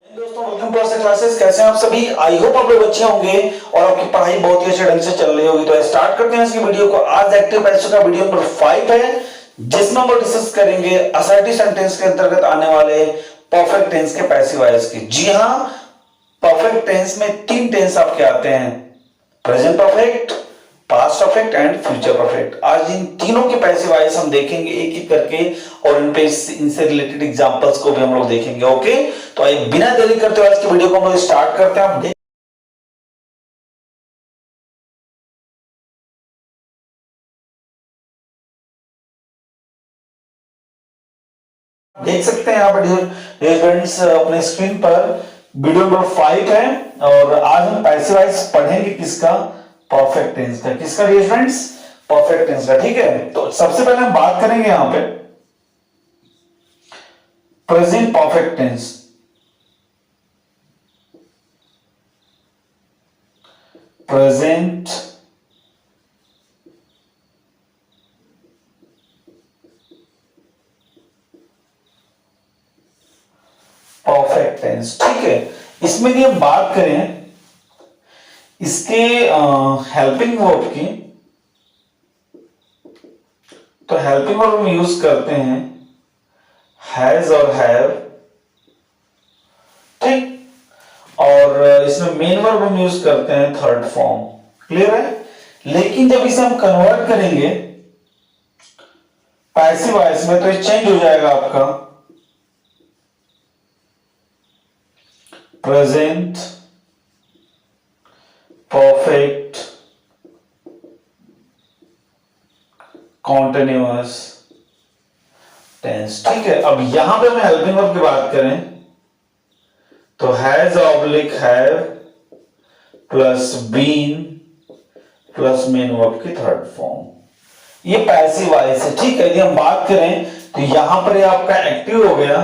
दोस्तों welcome to our classes. कैसे हैं आप सभी? आई होप आप लोग अच्छे होंगे और आपकी पढ़ाई बहुत ही अच्छे ढंग से चल रही होगी। तो स्टार्ट करते हैं इसकी वीडियो को। आज एक्टिव पैसिव का वीडियो नंबर 5 है, जिसमें हम डिस्कस करेंगे असर्टिव सेंटेंस के अंतर्गत आने वाले परफेक्ट टेंस के पैसिव वॉइस की। जी हां, परफेक्ट टेंस में तीन टेंस आपके आते हैं, present perfect, past perfect and future perfect. आज इन तीनों के पैसिव वॉइस हम देखेंगे एक एक करके और इन पे इनसे रिलेटेड एग्जांपल्स को भी हम लोग देखेंगे। ओके, तो आइए बिना देरी करते हुए आज की वीडियो को हम लोग स्टार्ट करते हैं। आप देख सकते हैं यहाँ पर डियर फ्रेंड्स अपने स्क्रीन पर वीडियो नंबर 5 है और आज हम पैसिव वॉइस पढ़ेंगे किसका? परफेक्ट टेंस का। किसका डियर फ्रेंड्स? परफेक्ट टेंस का। ठीक है, तो सबसे पहले हम बात करेंगे यहां पे present perfect tense. Present perfect tense. ठीक है, इसमें यदि हम बात करें इसके हेल्पिंग वर्ब की, तो हेल्पिंग वर्ब हम यूज करते हैं हैज और हैव। ठीक, और इसमें मेन वर्ब हम यूज करते हैं थर्ड फॉर्म। क्लियर है? लेकिन जब इसे हम कन्वर्ट करेंगे पैसिव वॉइस में तो ये चेंज हो जाएगा आपका प्रेजेंट परफेक्ट कॉन्टिन्यूअस टेंस। ठीक है, अब यहां पे मैं हेल्पिंग वर्ब की बात करें तो has oblique have plus been plus main verb की थर्ड फॉर्म, ये पैसिव वॉइस है। ठीक है, यदि हम बात करें तो यहां पर ये आपका एक्टिव हो गया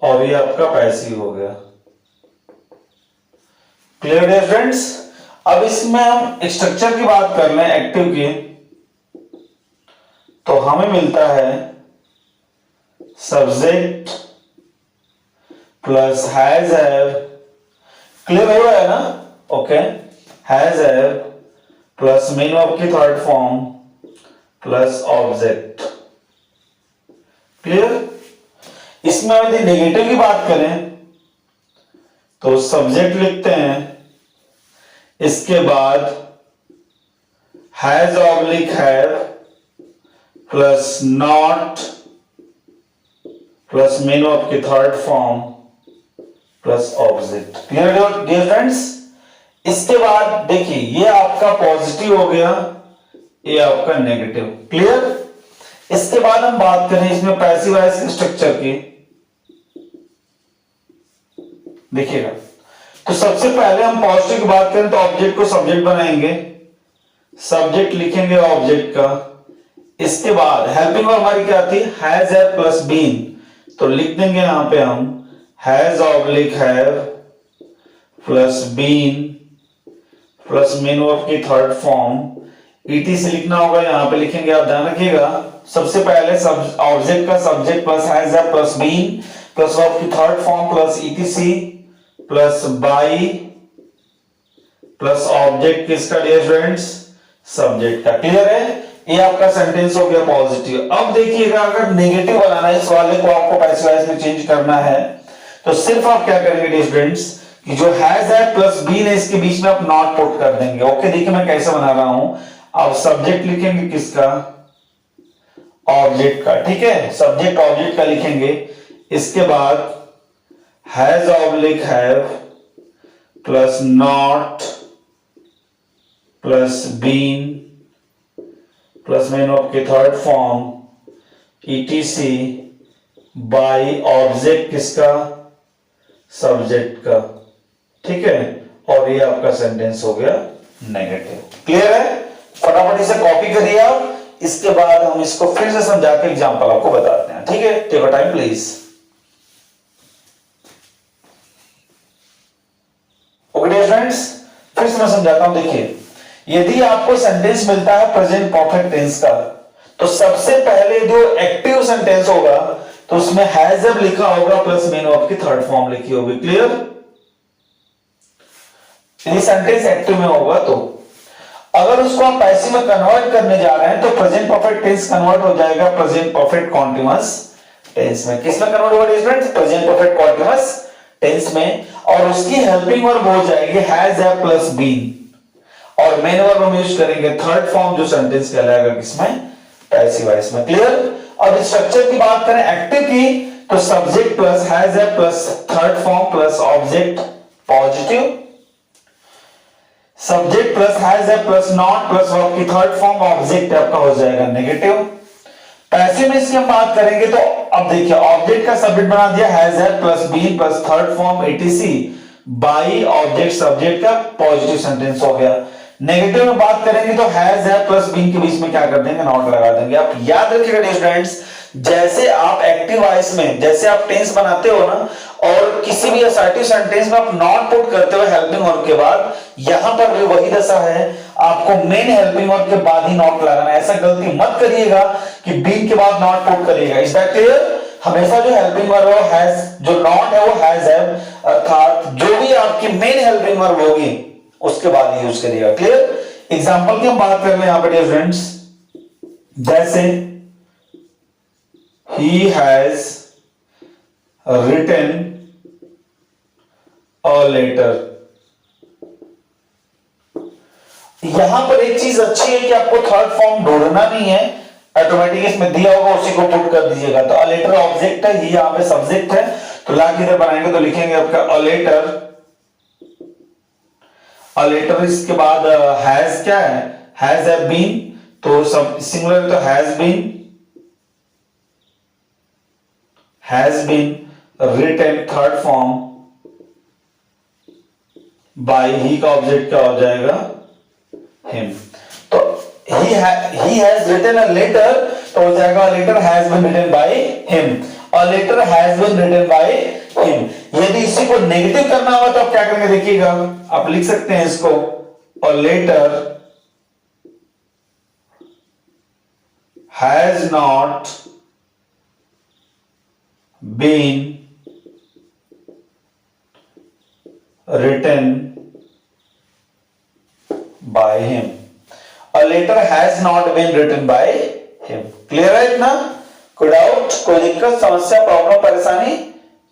और ये आपका पैसिव हो गया। क्लियर है फ्रेंड्स? अब इसमें हम स्ट्रक्चर की बात कर लें एक्टिव की, तो हमें मिलता है subject plus has have. Clear हो रहा है ना? Okay, has have plus main verb की third form plus object. Clear? इसमें यदि नेगेटिव की बात करें तो सब्जेक्ट लिखते हैं, इसके बाद has oblique have plus not plus main verb की third form plus object. Clear dear friends? इसके बाद देखिए ये आपका पॉजिटिव हो गया, ये आपका नेगेटिव। क्लियर? इसके बाद हम बात करें इसमें पैसिव वॉइस के स्ट्रक्चर की, देखिएगा। तो सबसे पहले हम पॉजिटिव की बात करें तो ऑब्जेक्ट को सब्जेक्ट बनाएंगे, सब्जेक्ट लिखेंगे ऑब्जेक्ट का। इसके बाद हेल्पिंग वर्ब हमारी क्या थी? हैज हैव प्लस बीन, तो लिख देंगे यहां पे हम has oblique have plus been plus main verb की थर्ड फॉर्म ईटी से लिखना होगा, यहां पे लिखेंगे। आप ध्यान रखिएगा, सबसे पहले ऑब्जेक्ट का subject plus has have plus been plus verb की third form plus ETC plus by plus object किसका डियर फ्रेंड्स? सब्जेक्ट का। क्लियर है? ये आपका सेंटेंस हो गया पॉजिटिव। अब देखिएगा अगर नेगेटिव बनाना है, इस वाले को आपको पैसिव वॉइस में चेंज करना है, तो सिर्फ आप क्या करेंगे डियर फ्रेंड्स कि जो हैज है प्लस बीन है इसके बीच में आप नॉट पुट कर देंगे। ओके, देखिए मैं कैसे बना रहा हूं। अब सब्जेक्ट लिखेंगे किसका? ऑब्जेक्ट का। ठीक है, सब्जेक्ट ऑब्जेक्ट का लिखेंगे। इसके बाद has oblique have plus not plus been plus main verb की third form ETC by object किसका? सब्जेक्ट का। ठीक है, और ये आपका सेंटेंस हो गया नेगेटिव। क्लियर है? फटाफट इसे कॉपी करिए आप, इसके बाद हम इसको फिर से समझा के एग्जांपल आपको बताते हैं। ठीक है, take your time please. Okay dear friends, फिर से मैं समझाता हूं। देखिए, यदि आपको सेंटेंस मिलता है प्रेजेंट परफेक्ट टेंस का, तो सबसे पहले जो एक्टिव सेंटेंस होगा तो उसमें हैज जब लिखा होगा प्लस मेन वर्ब की थर्ड फॉर्म लिखी होगी। क्लियर? यदि सेंटेंस एक्टिव में होगा तो। अगर उसको आप पैसिव में कन्वर्ट करने जा रहे हैं तो प्रेजेंट परफेक्ट टेंस कन्वर्ट हो जाएगा प्रेजेंट परफेक्ट कॉन्टिन्यूअस टेंस में। किस में कन्वर्ट होगा students? Present perfect continuous tense में। और उसकी हेल्पिंग वर्ब हो जाएगी हैज हैव प्लस बीन, और मेन वर्ब हम यूज करेंगे थर्ड फॉर्म जो सेंटेंस कहलाएगा किसमें? पैसिव वॉइस में। क्लियर? अब स्ट्रक्चर की बात करें एक्टिव की तो subject plus has have plus third form plus object positive, subject plus has have plus not plus verb की थर्ड फॉर्म ऑब्जेक्ट आपका हो जाएगा नेगेटिव। पैसिव में इसकी हम बात करेंगे तो अब देखिए ऑब्जेक्ट का सब्जेक्ट बना दिया has have plus been plus third form ATC by object subject का पॉजिटिव सेंटेंस हो गया। नेगेटिव में बात करेंगे तो हैज हैव प्लस बीन के बीच में क्या कर देंगे? नॉट लगा देंगे। आप याद रखिएगा स्टूडेंट्स, जैसे आप एक्टिव वॉइस में जैसे आप टेंस बनाते हो ना, और किसी भी असर्टिव सेंटेंस में आप नॉट पुट करते हो हेल्पिंग वर्ब के बाद, यहां पर भी वही दशा है, आपको मेन हेल्पिंग वर्ब के बाद ही नॉट लगाना। ऐसा गलती मत करिएगा कि बीन के बाद नॉट पुट करिएगा। Is that clear? हमेशा जो हेल्पिंग वर्ब है हैज, जो नॉट है वो हैज हैव, अर्थात जो भी आपकी मेन हेल्पिंग वर्ब होगी उसके बाद यूज करिएगा। क्लियर? एग्जांपल की हम बात कर रहे हैं यहां पर फ्रेंड्स, जैसे he has written a letter. यहां पर एक चीज अच्छी है कि आपको थर्ड फॉर्म ढूंढना नहीं है, ऑटोमेटिक इसमें दिया होगा उसी को पुट कर दीजिएगा। तो अ लेटर ऑब्जेक्ट है, ये यहां पे सब्जेक्ट है, तो ला किधर बनाएंगे तो लिखेंगे आपका अ लेटर। अ लेटर इसके बाद हैज क्या है? हैज हैव बीन, तो सब सिंगुलर तो has been written third form by he का ऑब्जेक्ट क्या हो जाएगा? हिम। तो he has written a letter तो हो जाएगा a letter has been written by him. A letter has been written by him. यदि इसी को नेगेटिव करना होगा तो आप क्या करेंगे देखिएगा, आप लिख सकते हैं इसको a letter has not been written by him. A letter has not been written by him. Clear है इतना? कोई डाउट, कोई दिक्कत, समस्या, प्रॉब्लम, परेशानी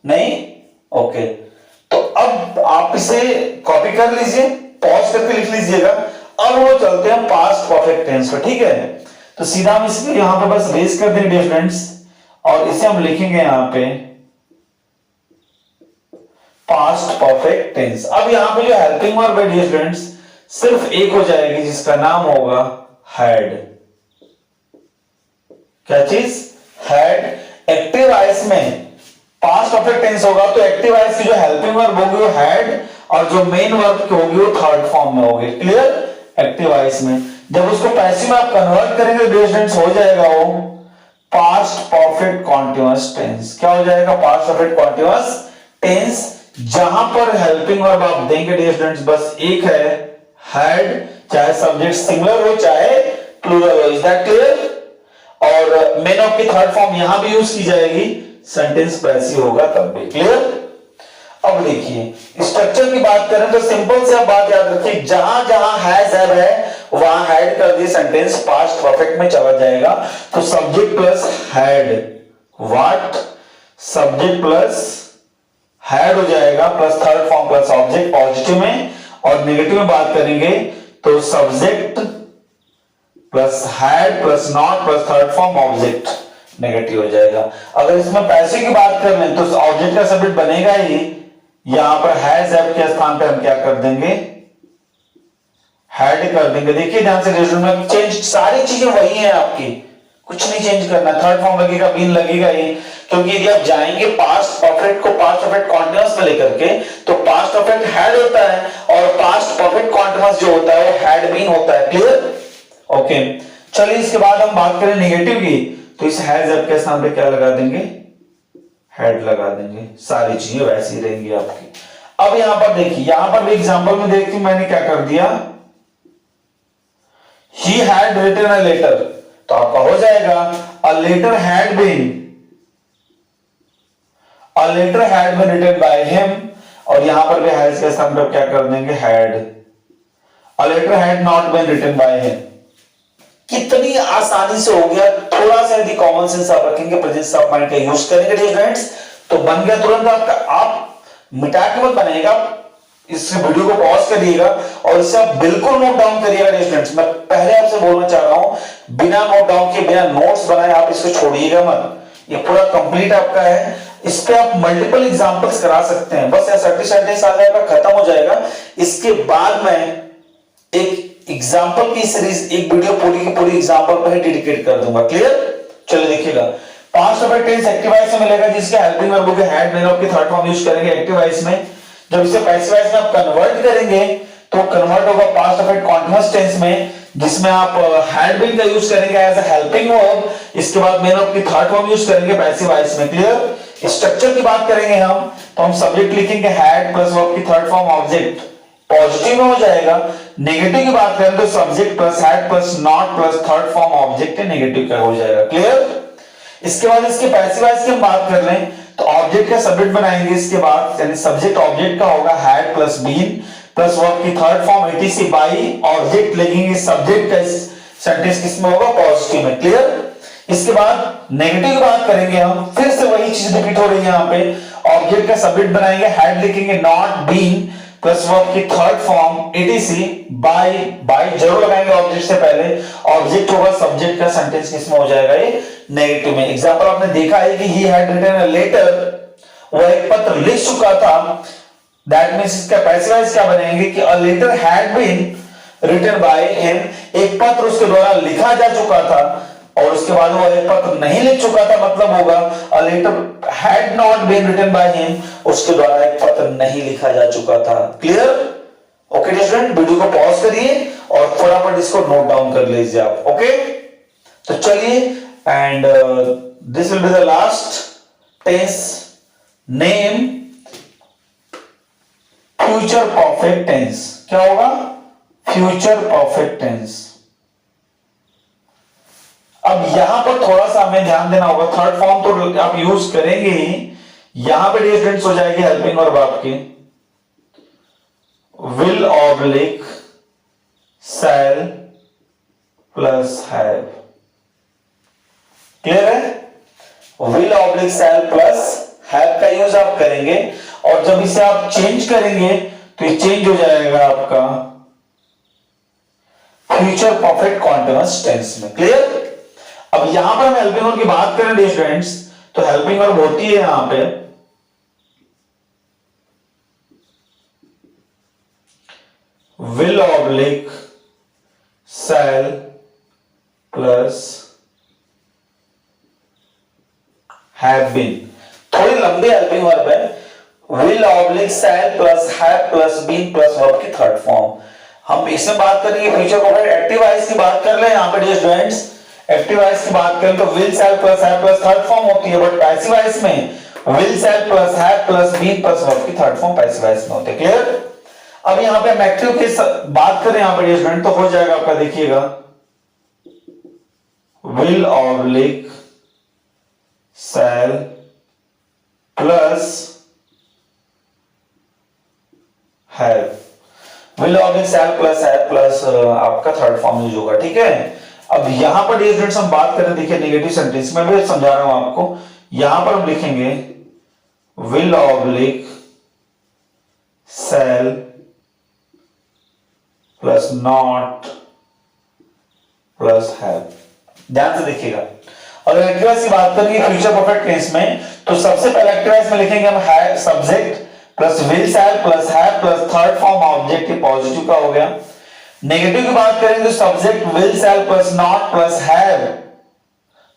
नहीं? ओके, तो अब आप इसे कॉपी कर लीजिए, पॉज करके लिख लीजिएगा। अब वो चलते हैं पास्ट परफेक्ट टेंस पे। ठीक है, तो सीधा हम इसको यहां पे बस रेज कर देंगे स्टूडेंट्स, और इसे हम लिखेंगे यहां पे पास्ट परफेक्ट टेंस। अब यहां पे जो हेल्पिंग वर्ब है स्टूडेंट्स सिर्फ एक हो जाएगी, जिसका नाम होगा हैड। क्या चीज? हैड। एक्टिव वॉइस में पास्ट परफेक्ट टेंस होगा तो एक्टिव वॉइस की जो हेल्पिंग वर्ब होगी वो हैड, और जो मेन वर्ब की होगी वो थर्ड फॉर्म में होगी। क्लियर? एक्टिव वॉइस में जब उसको पैसिव में आप कन्वर्ट करेंगे तो स्टूडेंट्स हो जाएगा वो पास्ट परफेक्ट कॉन्टिन्यूअस टेंस। क्या हो जाएगा? पास्ट परफेक्ट कॉन्टिन्यूअस टेंस, जहां पर हेल्पिंग वर्ब आप देंगे स्टूडेंट्स बस एक है, हैड, चाहे सब्जेक्ट सिंगुलर हो चाहे प्लूरल हो। Is that clear? और मेन ऑफ की थर्ड फॉर्म यहां भी यूज की जाएगी, सेंटेंस पैसिव होगा तब भी। क्लियर? अब देखिए स्ट्रक्चर की बात करें तो सिंपल से आप बात याद रखिए, जहां जहां हैज हैव है वहां हैड कर दिए, सेंटेंस पास्ट परफेक्ट में चला जाएगा। तो subject plus had what, subject plus had हो जाएगा plus third form plus object positive में, और नेगेटिव में बात करेंगे तो subject plus had plus not plus third form object negative हो जाएगा। अगर इसमें पैसे की बात कर लें तो ऑब्जेक्ट का सब्जेक्ट बनेगा ही, यहां पर हैज हैव के स्थान पे हम क्या कर देंगे? हैड कर देंगे। देखिए ध्यान से, रिज्यूम में चेंज सारी चीजें वही हैं आपकी, कुछ नहीं चेंज करना। थर्ड फॉर्म लगेगा, बीन लगेगा ही, क्योंकि यदि आप जाएंगे पास्ट परफेक्ट को पास्ट परफेक्ट कॉन्टिन्यूअस में लेकर के तो पास्ट परफेक्ट हैड होता है और पास्ट परफेक्ट कॉन्टिन्यूअस जो होता है वो हैड बीन होता है। क्लियर? ओके, चलिए इसके बाद हम बात करें नेगेटिव की, तो इस हैज हैव के स्थान पे क्या लगा देंगे? हैड लगा देंगे। सारी चीजें वैसी रहेंगी आपकी। अब यहां पर देखिए, यहां पर भी एग्जांपल में देखिए मैंने क्या कर दिया, he had written a letter, तो आपका हो जाएगा a letter had been a letter had been written by him, और यहां पर भी हैज के स्थान पर क्या कर देंगे, had. A letter had not been written by him. कितनी आसानी से हो गया। थोड़ा सा यदि कॉमन सेंस आप रखेंगे, प्रेजेंस ऑफ माइंड का यूज करेंगे डियर फ्रेंड्स, तो बन गया तुरंत आपका। आप मिटा के मत बनाएगा, इस वीडियो को पॉज करिएगा और इसे आप बिल्कुल नोट डाउन करिएगा डियर फ्रेंड्स। मैं पहले आपसे बोलना चाह रहा हूं, बिना नोट डाउन के, बिना नोट्स बनाए आप इसको छोड़िएगा मत। ये पूरा कंप्लीट आपका है। इस पे आप मल्टीपल एग्जांपल्स करा सकते हैं। बस ऐसा सेंटेंस आ जाएगा, खत्म हो जाएगा। इसके बाद मैं एक एग्जांपल की सीरीज, एक वीडियो पूरी की पूरी एग्जांपल पर ही डेडिकेट कर दूंगा। क्लियर? चलिए देखिएगा। Past perfect tense active voice में मिलेगा, जिसके हेल्पिंग वर्ब के हैड बीन ऑफ की थर्ड फॉर्म यूज करेंगे एक्टिव वॉइस में। जब इसे पैसिव वॉइस में आप कन्वर्ट करेंगे तो कन्वर्ट होगा पास्ट परफेक्ट कॉन्टिन्यूअस टेंस में, जिसमें आप हैड बीन का यूज करेंगे एज अ हेल्पिंग वर्ब। इसके बाद मेन ऑफ की थर्ड फॉर्म यूज करेंगे पैसिव वॉइस में। क्लियर? स्ट्रक्चर की बात करेंगे हम, तो हम सब्जेक्ट लिखेंगे हैड प्लस वर्ब की थर्ड फॉर्म ऑब्जेक्ट, पॉजिटिव में हो जाएगा। नेगेटिव की बात करें तो subject plus had plus not plus third form object negative का हो जाएगा। क्लियर? इसके बाद इसके पैसिव वॉइस की हम बात कर लें तो ऑब्जेक्ट का सब्जेक्ट बनाएंगे। इसके बाद यानी सब्जेक्ट ऑब्जेक्ट का होगा had plus been plus verb की third form ATC by object लिखेंगे। सब्जेक्ट का सेंटेंस किसमें होगा, पॉजिटिव में। क्लियर? इसके बाद नेगेटिव की बात करेंगे हम, फिर से वही चीज रिपीट हो रही है यहाँ पे। ऑब्जेक्ट का सब्जेक्ट बनाएंगे, हैड लिखेंगे नॉट बीन प्लस वर्ब की third form etc by, by जरूर लगाएंगे ऑब्जेक्ट से पहले। ऑब्जेक्ट होगा सब्जेक्ट का, सेंटेंस किसमें हो जाएगा, ये नेगेटिव में। एग्जांपल आपने देखा है कि he had written a letter, वो एक पत्र लिख चुका था। दैट मींस इसका पैसिव वॉइस क्या बनेंगे कि a letter had been written by him, एक पत्र उसके द्वारा लिखा जा चुका था। और उसके बाद वो एक पत्र नहीं लिख चुका था, मतलब होगा a letter had not been written by him, उसके द्वारा एक पत्र नहीं लिखा जा चुका था। Clear? Okay dear student, video को पॉज करिए और फटाफट इसको नोट डाउन कर लीजिए आप। ओके, तो चलिए, and this will be the last tense, name future perfect tense. क्या होगा, फ्यूचर परफेक्ट टेंस। अब यहां पर थोड़ा सा हमें ध्यान देना होगा, थर्ड फॉर्म तो आप यूज करेंगे ही, यहां पे डियर स्टूडेंट्स हो जाएगी हेल्पिंग वर्ब आपकी will oblique shall plus have. Clear है? Will oblique shall plus have का यूज आप करेंगे, और जब इसे आप चेंज करेंगे तो ये चेंज हो जाएगा आपका फ्यूचर परफेक्ट कॉन्टिन्यूअस टेंस में। क्लियर? अब यहां पर हम हेल्पिंग वर्ब की बात करें डियर स्टूडेंट्स, तो हेल्पिंग वर्ब होती है यहां पे will oblique shall plus have been. थोड़ी लंबी हेल्पिंग वर्ब है, will oblique shall plus have plus been plus verb की थर्ड फॉर्म। हम इसमें बात करेंगे फ्यूचर परफेक्ट। एक्टिव वॉइस की बात कर ले यहां पे डियर स्टूडेंट्स, एक्टिव वॉइस की बात करें तो will shall plus have plus third form होती है, बट पैसिव वॉइस में will shall plus have plus been plus verb की थर्ड फॉर्म पैसिव वॉइस में होती है। क्लियर? अब यहां पे हम एक्टिव की बात करें यहां पे स्टूडेंट, तो हो जाएगा आपका, देखिएगा will oblique shall plus have. Will oblique shall plus have plus आपका थर्ड फॉर्म यूज होगा। ठीक है? अब यहां पर डियर स्टूडेंट्स हम बात करें, देखिए नेगेटिव सेंटेंस में भी समझा रहा हूं आपको। यहां पर हम लिखेंगे will oblique shall plus not plus have. ध्यान से देखिएगा। और एक्टिव वॉइस की बात करेंगे फ्यूचर परफेक्ट टेंस में, तो सबसे पहले एक्टिव वॉइस में लिखेंगे हम have subject plus will shall plus have plus third form object, positive का हो गया। नेगेटिव की बात करेंगे तो subject will shall plus not plus have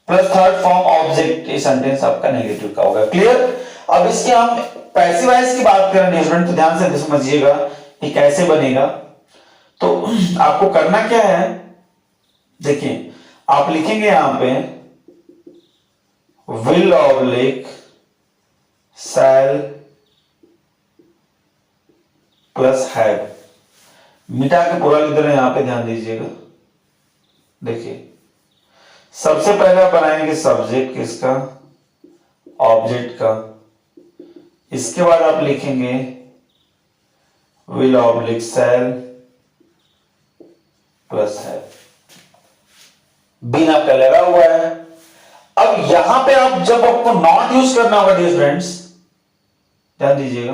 plus third form object, ये सेंटेंस आपका नेगेटिव का होगा। क्लियर? अब इसके हम पैसिव वॉइस की बात करें स्टूडेंट, तो ध्यान से समझिएगा ये कैसे बनेगा। तो आपको करना क्या है, देखिए आप लिखेंगे यहां पे will oblique shall plus have, मिटा के पूरा लिख दे रहे हैं, यहां पे ध्यान दीजिएगा। देखिए सबसे पहले आप बनाएंगे सब्जेक्ट किसका, ऑब्जेक्ट का, इसके बाद आप लिखेंगे विल ऑब्लिक सेल प्लस है, बीन आपका लगा हुआ है। अब यहां पे आप जब आपको नॉट यूज करना होगा डियर स्टूडेंट्स, ध्यान दीजिएगा,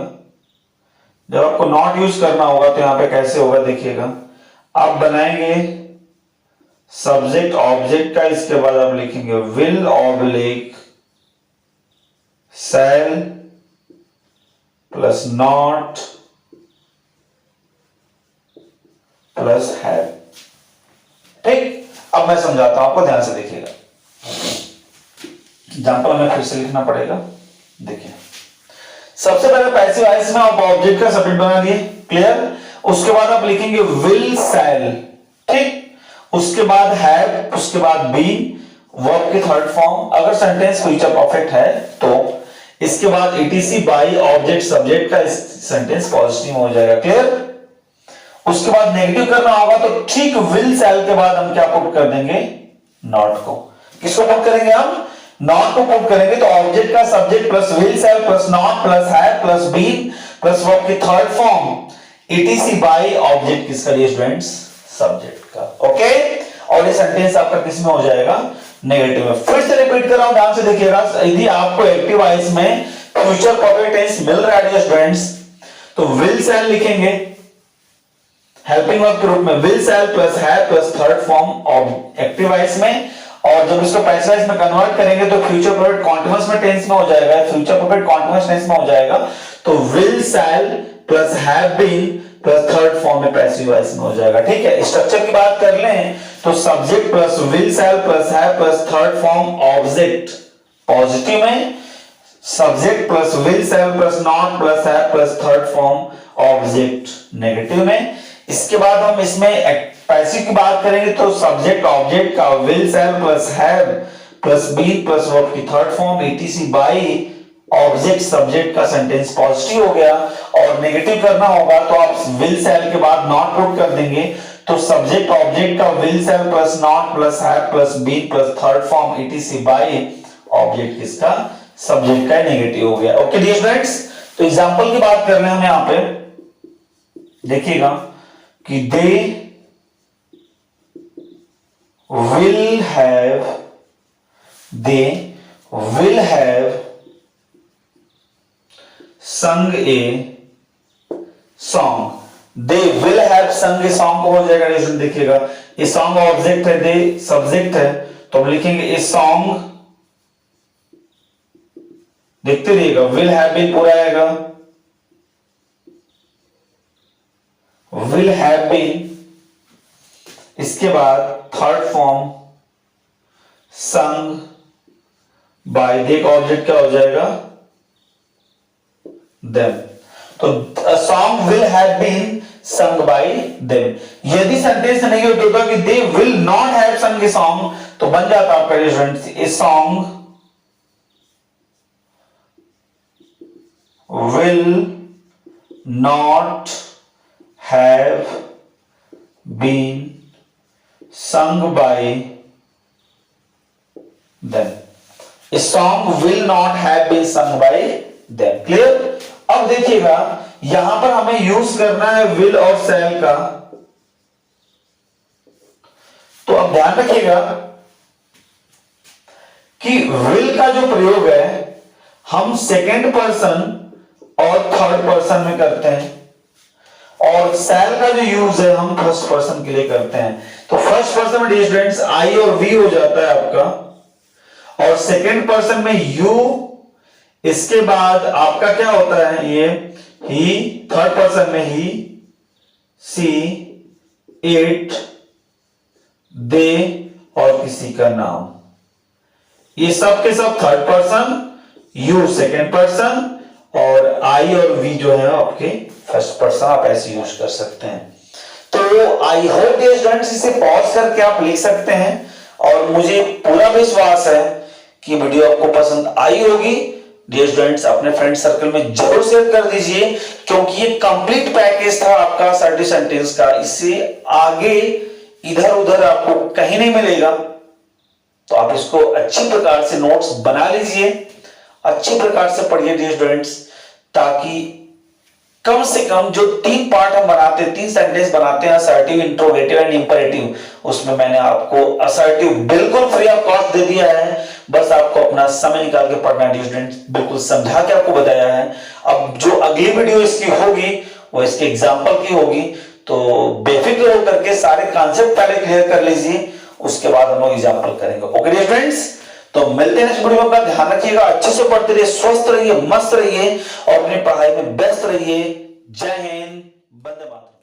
जब आपको नॉट यूज करना होगा तो यहां पे कैसे होगा देखिएगा, आप बनाएंगे सब्जेक्ट ऑब्जेक्ट का, इसके बाद आप लिखेंगे will oblique shall plus not plus have. ठीक, अब मैं समझाता हूं आपको, ध्यान से देखिएगा। एग्जांपल में फिर से लिखना पड़ेगा। देखिए सबसे पहले पैसिव वॉइस में आप ऑब्जेक्ट का सब्जेक्ट बना दिए, क्लियर। उसके बाद आप लिखेंगे विल सेल, ठीक। उसके बाद हैव, उसके बाद बीन, वर्ब की थर्ड फॉर्म। अगर सेंटेंस फ्यूचर परफेक्ट है तो इसके बाद ईटीसी बाय ऑब्जेक्ट सब्जेक्ट का सेंटेंस पॉजिटिव हो जाएगा, क्लियर। उसके बाद नेगेटिव करना होगा तो ठीक विल सेल के बाद हम क्या पुट कर देंगे, नॉट को। किसको पुट करेंगे हम, नॉट को पुट करेंगे। तो ऑब्जेक्ट का subject plus will shall plus not plus have plus been plus verb की third form etc by object किसका लिए स्टूडेंट्स, सब्जेक्ट का, ओके। और ये सेंटेंस आपका किस में हो जाएगा, नेगेटिव में। फिर से रिपीट कर रहा हूं, ध्यान से देखिएगा। यदि आपको एक्टिव वॉइस में फ्यूचर परफेक्ट टेंस मिल रहा है स्टूडेंट्स, तो विल सेल लिखेंगे हेल्पिंग वर्ब के रूप में, will shall plus have plus third form of active voice में। और जब इसको पैसिव वॉइस में कन्वर्ट करेंगे तो फ्यूचर परफेक्ट कॉन्टिन्यूअस में टेंस में हो जाएगा, फ्यूचर परफेक्ट कॉन्टिन्यूअस टेंस में हो जाएगा। तो will shall plus have been plus third form में पैसिव वॉइस में हो जाएगा, ठीक है। स्ट्रक्चर की बात कर लें तो subject plus will shall plus have plus third form object positive में, subject plus will shall plus not plus have plus third form object negative में। इसके बाद हम इसमें पैसिव की बात करेंगे तो सब्जेक्ट ऑब्जेक्ट का will shall plus have plus been plus verb की third form etc by object subject का सेंटेंस पॉजिटिव हो गया। और नेगेटिव करना होगा तो आप विल सेल के बाद नॉट पुट कर देंगे, तो सब्जेक्ट ऑब्जेक्ट का will shall plus not plus have plus been plus third form etc by object किसका, सब्जेक्ट का नेगेटिव हो गया, ओके डियर स्टूडेंट्स। तो एग्जांपल की बात कर रहे हैं हम यहां पे, देखिएगा कि दे will have sung a song, they will have sung a song को हो जाएगा, देखिएगा ये सॉन्ग ऑब्जेक्ट है, दे सब्जेक्ट है, तो हम लिखेंगे ए सॉन्ग, देखते रहिएगा, विल हैव बीन पूरा आएगा, विल हैव बीन, इसके बाद थर्ड फॉर्म संग बाय, देख ऑब्जेक्ट क्या हो जाएगा, देम। तो song will have been sung by them. यदि सेंटेंस नहीं होता कि दे विल नॉट हैव संग ए सॉन्ग, तो बन जाता आपका students a song will not have been sung by them, a song will not have been sung by them, clear। अब देखिएगा यहां पर हमें यूज करना है will और shall का, तो अब ध्यान रखिएगा कि will का जो प्रयोग है हम सेकेंड पर्सन और थर्ड पर्सन में करते हैं, और सेल का जो यूज है हम फर्स्ट पर्सन के लिए करते हैं। तो फर्स्ट पर्सन में स्टूडेंट्स आई और वी हो जाता है आपका, और सेकेंड पर्सन में यू, इसके बाद आपका क्या होता है ये ही, थर्ड पर्सन में ही, सी, इट, दे और किसी का नाम, ये सब के सब third person, you second person और आई और वी जो है आपके फर्स्ट पर्सन, आप ऐसे यूज कर सकते हैं। तो आई होप डियर स्टूडेंट्स इसे पॉज करके आप लिख सकते हैं, और मुझे पूरा विश्वास है कि वीडियो आपको पसंद आई होगी। डियर स्टूडेंट्स अपने फ्रेंड सर्कल में जरूर शेयर कर दीजिए, क्योंकि ये कंप्लीट पैकेज था आपका 30 सेंटेंस का, इससे आगे इधर उधर आपको कहीं नहीं मिलेगा। तो आप इसको अच्छी प्रकार से नोट्स बना लीजिए, अच्छी प्रकार से पढ़िए डियर स्टूडेंट्स, ताकि कम से कम जो 3 पार्ट हम बनाते हैं, 3 सेंटेंस बनाते हैं, असर्टिव, इंट्रोगेटिव एंड इंपरेटिव, उसमें मैंने आपको असर्टिव बिल्कुल फ्री ऑफ कॉस्ट दे दिया है। बस आपको अपना समय निकाल के पढ़ना है स्टूडेंट्स, बिल्कुल समझा के आपको बताया है। अब जो अगली वीडियो इसकी होगी वो इसके एग्जाम्पल की होगी, तो बेफिक्र होकर के सारे कॉन्सेप्ट पहले क्लियर कर लीजिए, उसके बाद हम लोग एग्जाम्पल करेंगे। ओके स्टूडेंट्स, तो मिलते हैं नेक्स्ट वीडियो में। अपना ध्यान रखिएगा, अच्छे से पढ़ते रहिए, स्वस्थ रहिए, मस्त रहिए और अपनी पढ़ाई में व्यस्त रहिए। जय हिंद, वंदे मातरम।